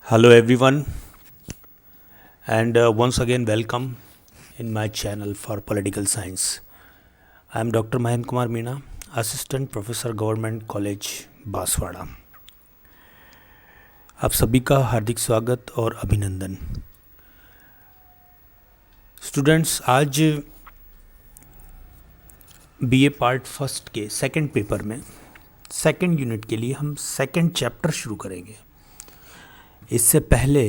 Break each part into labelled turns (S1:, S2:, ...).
S1: Hello everyone, and once again welcome in my channel for political science. I am Dr. Mahendra Kumar Meena, Assistant Professor Government College Banswara. आप सभी का हार्दिक स्वागत और अभिनंदन। Students, आज BA part first के second paper में second unit के लिए हम सेकंड चैप्टर शुरू करेंगे। इससे पहले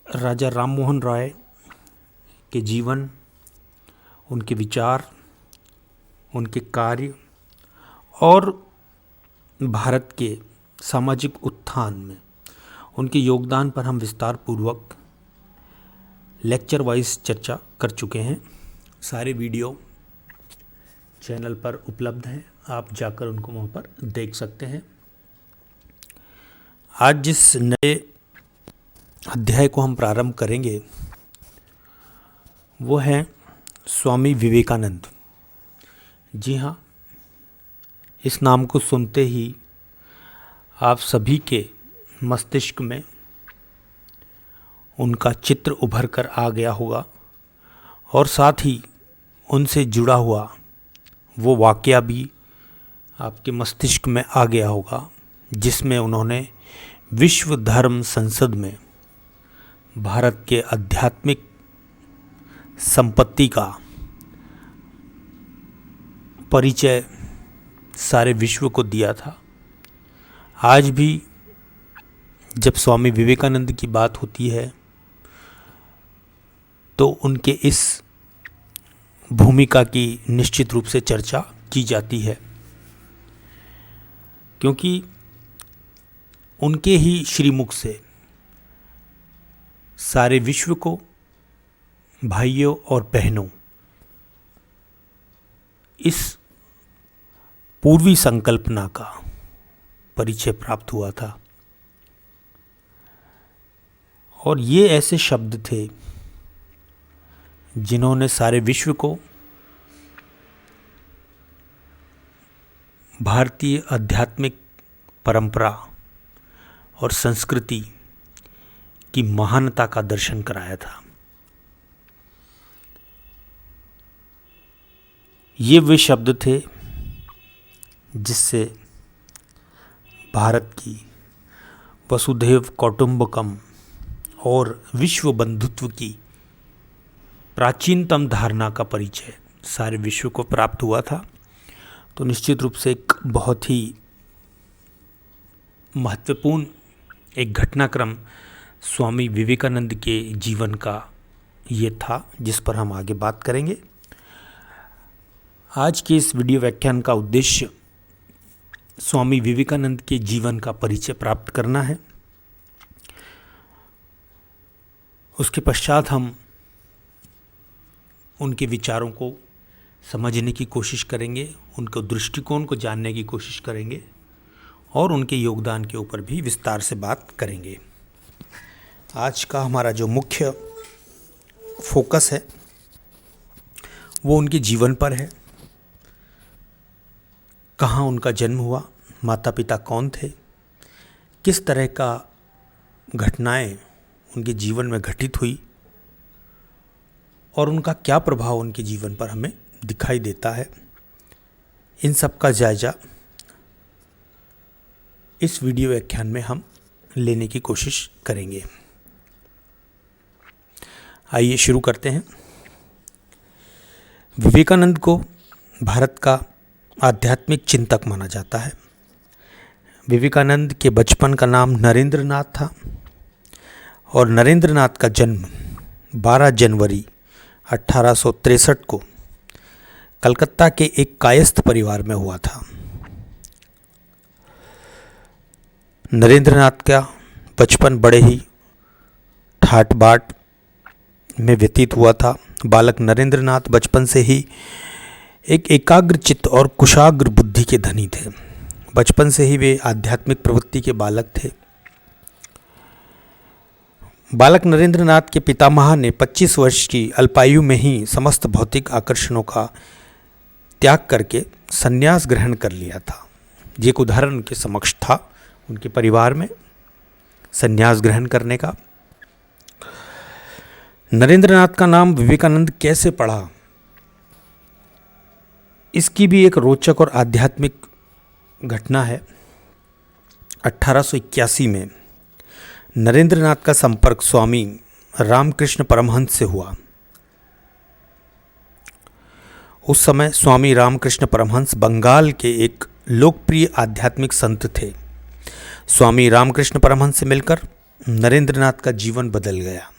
S1: राजा राम मोहन राय के जीवन, उनके विचार, उनके कार्य और भारत के सामाजिक उत्थान में उनके योगदान पर हम विस्तार पूर्वक लेक्चर वाइज चर्चा कर चुके हैं। सारे वीडियो चैनल पर उपलब्ध हैं, आप जाकर उनको वहाँ पर देख सकते हैं। आज जिस नए अध्याय को हम प्रारंभ करेंगे वो है स्वामी विवेकानंद। जी हाँ, इस नाम को सुनते ही आप सभी के मस्तिष्क में उनका चित्र उभर कर आ गया होगा और साथ ही उनसे जुड़ा हुआ वो वाकया भी आपके मस्तिष्क में आ गया होगा जिसमें उन्होंने विश्व धर्म संसद में भारत के आध्यात्मिक संपत्ति का परिचय सारे विश्व को दिया था। आज भी जब स्वामी विवेकानंद की बात होती है तो उनके इस भूमिका की निश्चित रूप से चर्चा की जाती है, क्योंकि उनके ही श्रीमुख से सारे विश्व को, भाइयों और बहनों, इस पूर्वी संकल्पना का परिचय प्राप्त हुआ था। और ये ऐसे शब्द थे जिन्होंने सारे विश्व को भारतीय आध्यात्मिक परंपरा और संस्कृति की महानता का दर्शन कराया था। ये वे शब्द थे जिससे भारत की वसुधैव कौटुंबकम और विश्व बंधुत्व की प्राचीनतम धारणा का परिचय सारे विश्व को प्राप्त हुआ था। तो निश्चित रूप से एक बहुत ही महत्वपूर्ण एक घटनाक्रम स्वामी विवेकानंद के जीवन का ये था जिस पर हम आगे बात करेंगे। आज के इस वीडियो व्याख्यान का उद्देश्य स्वामी विवेकानंद के जीवन का परिचय प्राप्त करना है। उसके पश्चात हम उनके विचारों को समझने की कोशिश करेंगे, उनके दृष्टिकोण को जानने की कोशिश करेंगे और उनके योगदान के ऊपर भी विस्तार से बात करेंगे। आज का हमारा जो मुख्य फोकस है वो उनके जीवन पर है। कहाँ उनका जन्म हुआ, माता पिता कौन थे, किस तरह का घटनाएं उनके जीवन में घटित हुई और उनका क्या प्रभाव उनके जीवन पर हमें दिखाई देता है, इन सब का जायजा इस वीडियो व्याख्यान में हम लेने की कोशिश करेंगे। आइए शुरू करते हैं। विवेकानंद को भारत का आध्यात्मिक चिंतक माना जाता है। विवेकानंद के बचपन का नाम नरेंद्र नाथ था और नरेंद्र नाथ का जन्म 12 जनवरी 1863 को कलकत्ता के एक कायस्थ परिवार में हुआ था। नरेंद्र नाथ का बचपन बड़े ही ठाट बाट में व्यतीत हुआ था। बालक नरेंद्र नाथ बचपन से ही एक एकाग्र चित्त और कुशाग्र बुद्धि के धनी थे। बचपन से ही वे आध्यात्मिक प्रवृत्ति के बालक थे। बालक नरेंद्र नाथ के पितामह ने 25 वर्ष की अल्पायु में ही समस्त भौतिक आकर्षणों का त्याग करके संन्यास ग्रहण कर लिया था। ये एक उदाहरण उनके समक्ष था। उनके परिवार में संन्यास ग्रहण करने का। नरेंद्रनाथ का नाम विवेकानंद कैसे पड़ा, इसकी भी एक रोचक और आध्यात्मिक घटना है। 1881 में नरेंद्रनाथ का संपर्क स्वामी रामकृष्ण परमहंस से हुआ। उस समय स्वामी रामकृष्ण परमहंस बंगाल के एक लोकप्रिय आध्यात्मिक संत थे। स्वामी रामकृष्ण परमहंस से मिलकर नरेंद्रनाथ का जीवन बदल गया।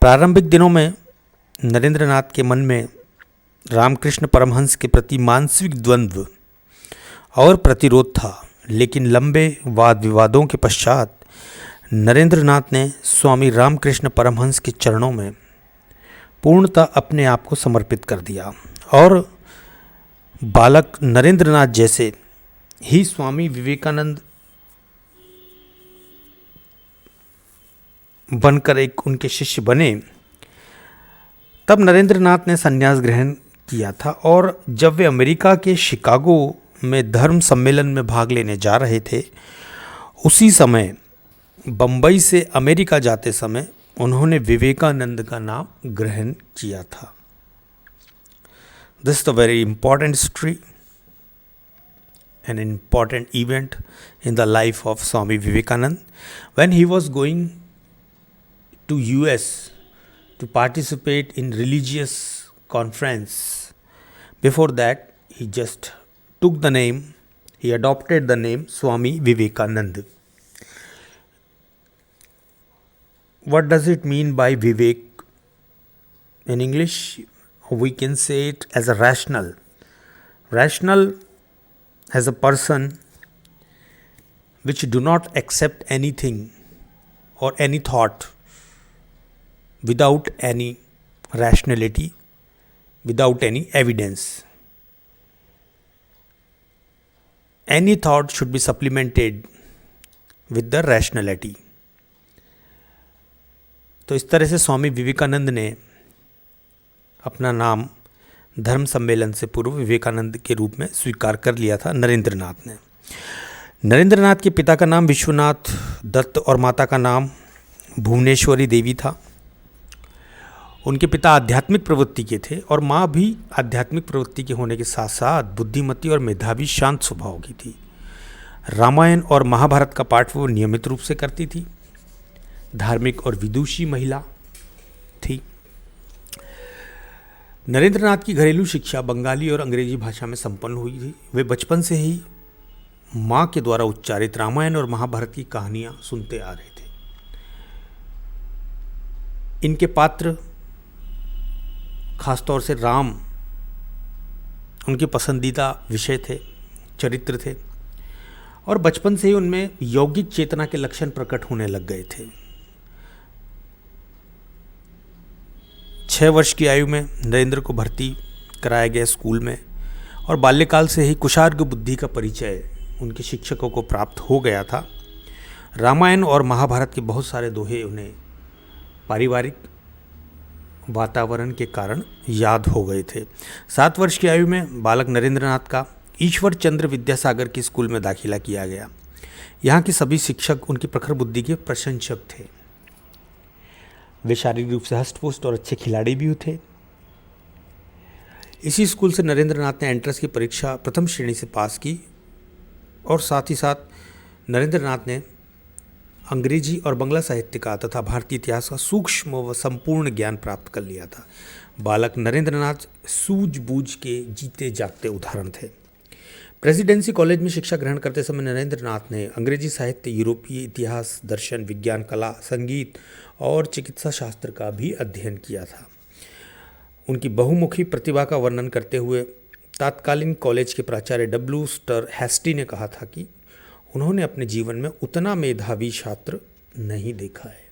S1: प्रारंभिक दिनों में नरेंद्रनाथ के मन में रामकृष्ण परमहंस के प्रति मानसिक द्वंद्व और प्रतिरोध था, लेकिन लंबे वाद विवादों के पश्चात नरेंद्रनाथ ने स्वामी रामकृष्ण परमहंस के चरणों में पूर्णतः अपने आप को समर्पित कर दिया और बालक नरेंद्रनाथ जैसे ही स्वामी विवेकानंद बनकर एक उनके शिष्य बने। तब नरेंद्रनाथ ने संन्यास ग्रहण किया था और जब वे अमेरिका के शिकागो में धर्म सम्मेलन में भाग लेने जा रहे थे, उसी समय बंबई से अमेरिका जाते समय उन्होंने विवेकानंद का नाम ग्रहण किया था। This is a very important history, an important event in the life of Swami Vivekanand. When he was going to US to participate in religious conference, before that he just took the name, he adopted the name Swami Vivekanand. What does it mean by Vivek? In English, we can say it as a rational. Rational as a person which do not accept anything or any thought without any rationality, without any evidence. Any thought should be supplemented with the rationality. तो इस तरह से स्वामी विवेकानंद ने अपना नाम धर्म सम्मेलन से पूर्व विवेकानंद के रूप में स्वीकार कर लिया था नरेंद्रनाथ ने। नरेंद्रनाथ के पिता का नाम विश्वनाथ दत्त और माता का नाम भुवनेश्वरी देवी था। उनके पिता आध्यात्मिक प्रवृत्ति के थे और माँ भी आध्यात्मिक प्रवृत्ति के होने के साथ साथ बुद्धिमती और मेधावी शांत स्वभाव की थी। रामायण और महाभारत का पाठ वो नियमित रूप से करती थी। धार्मिक और विदुषी महिला थी। नरेंद्रनाथ की घरेलू शिक्षा बंगाली और अंग्रेजी भाषा में संपन्न हुई थी। वे बचपन से ही माँ के द्वारा उच्चारित रामायण और महाभारत की कहानियाँ सुनते आ रहे थे। इनके पात्र खासतौर से राम उनके पसंदीदा विषय थे, चरित्र थे और बचपन से ही उनमें यौगिक चेतना के लक्षण प्रकट होने लग गए थे। 6 वर्ष की आयु में नरेंद्र को भर्ती कराया गया स्कूल में और बाल्यकाल से ही कुशाग्र बुद्धि का परिचय उनके शिक्षकों को प्राप्त हो गया था। रामायण और महाभारत के बहुत सारे दोहे उन्हें पारिवारिक वातावरण के कारण याद हो गए थे। 7 वर्ष की आयु में बालक नरेंद्रनाथ का ईश्वर चंद्र विद्यासागर के स्कूल में दाखिला किया गया। यहाँ के सभी शिक्षक उनकी प्रखर बुद्धि के प्रशंसक थे। वे शारीरिक रूप से हष्टपुष्ट और अच्छे खिलाड़ी भी थे। इसी स्कूल से नरेंद्रनाथ ने एंट्रेंस की परीक्षा प्रथम श्रेणी से पास की और साथ ही साथ नरेंद्रनाथ ने अंग्रेजी और बंगला साहित्य का तथा भारतीय इतिहास का सूक्ष्म व संपूर्ण ज्ञान प्राप्त कर लिया था। बालक नरेंद्रनाथ सूझबूझ के जीते जागते उदाहरण थे। प्रेसिडेंसी कॉलेज में शिक्षा ग्रहण करते समय नरेंद्रनाथ ने अंग्रेजी साहित्य, यूरोपीय इतिहास, दर्शन, विज्ञान, कला, संगीत और चिकित्सा शास्त्र का भी अध्ययन किया था। उनकी बहुमुखी प्रतिभा का वर्णन करते हुए तत्कालीन कॉलेज के प्राचार्य डब्ल्यू स्टर हेस्टी ने कहा था कि उन्होंने अपने जीवन में उतना मेधावी छात्र नहीं देखा है।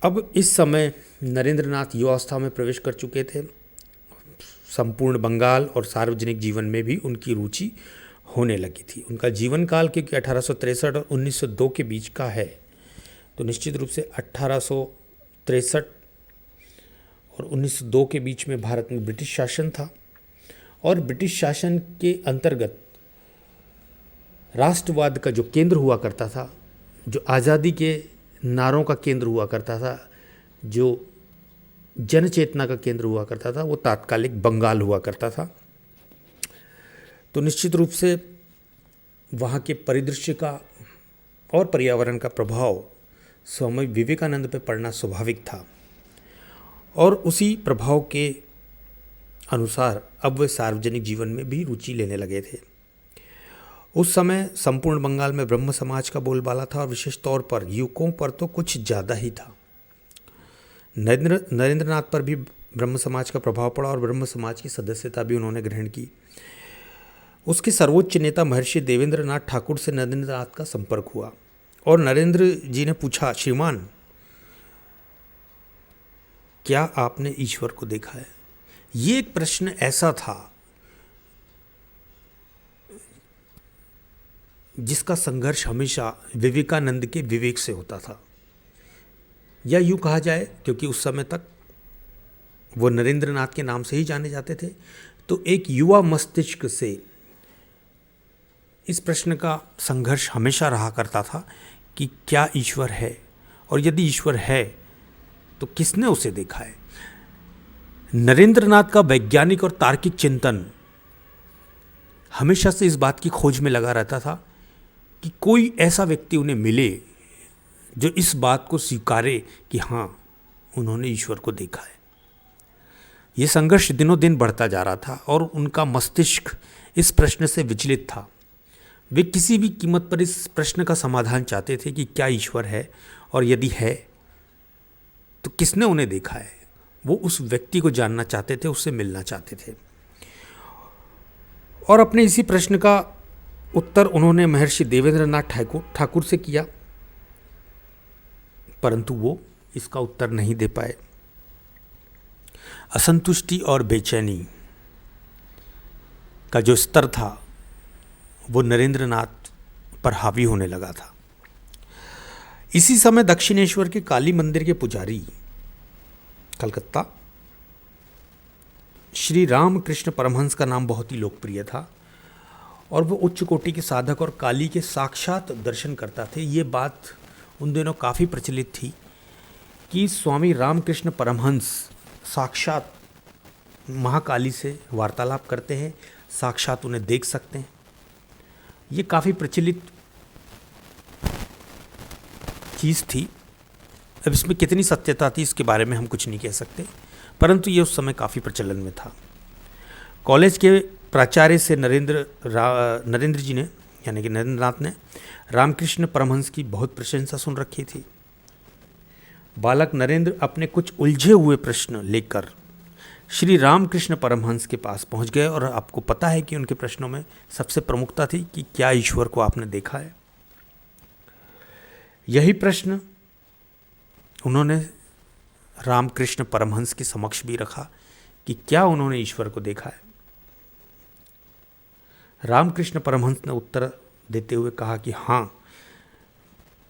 S1: अब इस समय नरेंद्रनाथ युवावस्था में प्रवेश कर चुके थे। संपूर्ण बंगाल और सार्वजनिक जीवन में भी उनकी रुचि होने लगी थी। उनका जीवन काल क्योंकि 1863 और 1902 के बीच का है, तो निश्चित रूप से 1863 और 1902 के बीच में भारत में ब्रिटिश शासन था और ब्रिटिश शासन के अंतर्गत राष्ट्रवाद का जो केंद्र हुआ करता था, जो आज़ादी के नारों का केंद्र हुआ करता था, जो जन चेतना का केंद्र हुआ करता था, वो तात्कालिक बंगाल हुआ करता था। तो निश्चित रूप से वहाँ के परिदृश्य का और पर्यावरण का प्रभाव स्वामी विवेकानंद पे पड़ना स्वाभाविक था, और उसी प्रभाव के अनुसार अब वे सार्वजनिक जीवन में भी रुचि लेने लगे थे। उस समय संपूर्ण बंगाल में ब्रह्म समाज का बोलबाला था, और विशेष तौर पर युवकों पर तो कुछ ज़्यादा ही था। नरेंद्रनाथ पर भी ब्रह्म समाज का प्रभाव पड़ा और ब्रह्म समाज की सदस्यता भी उन्होंने ग्रहण की। उसके सर्वोच्च नेता महर्षि देवेंद्रनाथ ठाकुर से नरेंद्रनाथ का संपर्क हुआ, और नरेंद्र जी ने पूछा, श्रीमान, क्या आपने ईश्वर को देखा है? ये एक प्रश्न ऐसा था जिसका संघर्ष हमेशा विवेकानंद के विवेक से होता था, या यूँ कहा जाए, क्योंकि उस समय तक वो नरेंद्रनाथ के नाम से ही जाने जाते थे, तो एक युवा मस्तिष्क से इस प्रश्न का संघर्ष हमेशा रहा करता था कि क्या ईश्वर है, और यदि ईश्वर है तो किसने उसे देखा है। नरेंद्रनाथ का वैज्ञानिक और तार्किक चिंतन हमेशा से इस बात की खोज में लगा रहता था कि कोई ऐसा व्यक्ति उन्हें मिले जो इस बात को स्वीकारे कि हाँ, उन्होंने ईश्वर को देखा है। ये संघर्ष दिनों दिन बढ़ता जा रहा था, और उनका मस्तिष्क इस प्रश्न से विचलित था। वे किसी भी कीमत पर इस प्रश्न का समाधान चाहते थे कि क्या ईश्वर है, और यदि है तो किसने उन्हें देखा है। वो उस व्यक्ति को जानना चाहते थे, उससे मिलना चाहते थे। और अपने इसी प्रश्न का उत्तर उन्होंने महर्षि देवेंद्रनाथ ठाकुर से किया, परंतु वो इसका उत्तर नहीं दे पाए। असंतुष्टि और बेचैनी का जो स्तर था वो नरेंद्रनाथ पर हावी होने लगा था। इसी समय दक्षिणेश्वर के काली मंदिर के पुजारी, कलकत्ता, श्री रामकृष्ण परमहंस का नाम बहुत ही लोकप्रिय था, और वो उच्च कोटि के साधक और काली के साक्षात दर्शन करता थे। ये बात उन दिनों काफ़ी प्रचलित थी कि स्वामी रामकृष्ण परमहंस साक्षात महाकाली से वार्तालाप करते हैं, साक्षात उन्हें देख सकते हैं। ये काफ़ी प्रचलित चीज़ थी। अब इसमें कितनी सत्यता थी इसके बारे में हम कुछ नहीं कह सकते, परंतु ये उस समय काफ़ी प्रचलन में था। कॉलेज के प्राचार्य से नरेंद्र जी ने, यानी कि नरेंद्रनाथ ने, रामकृष्ण परमहंस की बहुत प्रशंसा सुन रखी थी। बालक नरेंद्र अपने कुछ उलझे हुए प्रश्न लेकर श्री रामकृष्ण परमहंस के पास पहुंच गए, और आपको पता है कि उनके प्रश्नों में सबसे प्रमुखता थी कि क्या ईश्वर को आपने देखा है। यही प्रश्न उन्होंने रामकृष्ण परमहंस के समक्ष भी रखा कि क्या उन्होंने ईश्वर को देखा है। रामकृष्ण परमहंस ने उत्तर देते हुए कहा कि हाँ,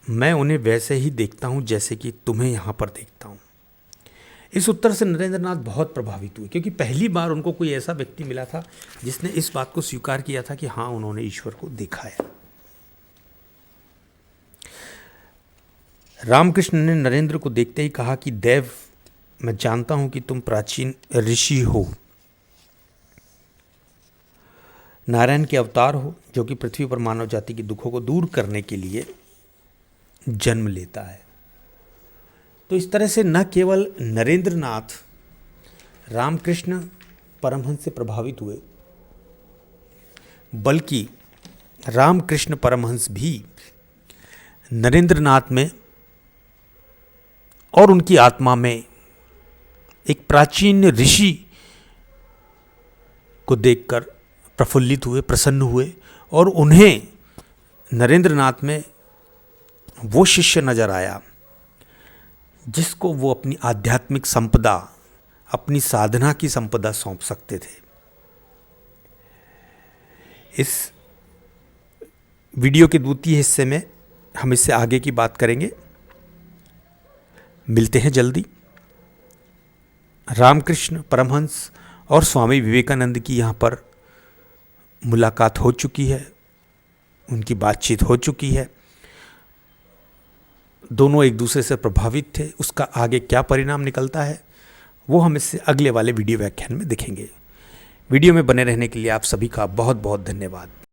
S1: मैं उन्हें वैसे ही देखता हूँ जैसे कि तुम्हें यहाँ पर देखता हूँ। इस उत्तर से नरेंद्रनाथ बहुत प्रभावित हुए, क्योंकि पहली बार उनको कोई ऐसा व्यक्ति मिला था जिसने इस बात को स्वीकार किया था कि हाँ, उन्होंने ईश्वर को देखा है। रामकृष्ण ने नरेंद्र को देखते ही कहा कि देव, मैं जानता हूं कि तुम प्राचीन ऋषि हो, नारायण के अवतार हो, जो कि पृथ्वी पर मानव जाति के दुखों को दूर करने के लिए जन्म लेता है। तो इस तरह से न केवल नरेंद्रनाथ रामकृष्ण परमहंस से प्रभावित हुए, बल्कि रामकृष्ण परमहंस भी नरेंद्रनाथ में और उनकी आत्मा में एक प्राचीन ऋषि को देखकर प्रफुल्लित हुए, प्रसन्न हुए, और उन्हें नरेंद्रनाथ में वो शिष्य नजर आया जिसको वो अपनी आध्यात्मिक संपदा, अपनी साधना की संपदा सौंप सकते थे। इस वीडियो के द्वितीय हिस्से में हम इससे आगे की बात करेंगे। मिलते हैं जल्दी। रामकृष्ण परमहंस और स्वामी विवेकानंद की यहाँ पर मुलाकात हो चुकी है। उनकी बातचीत हो चुकी है, दोनों एक दूसरे से प्रभावित थे। उसका आगे क्या परिणाम निकलता है वो हम इससे अगले वाले वीडियो व्याख्यान में देखेंगे। वीडियो में बने रहने के लिए आप सभी का बहुत बहुत धन्यवाद।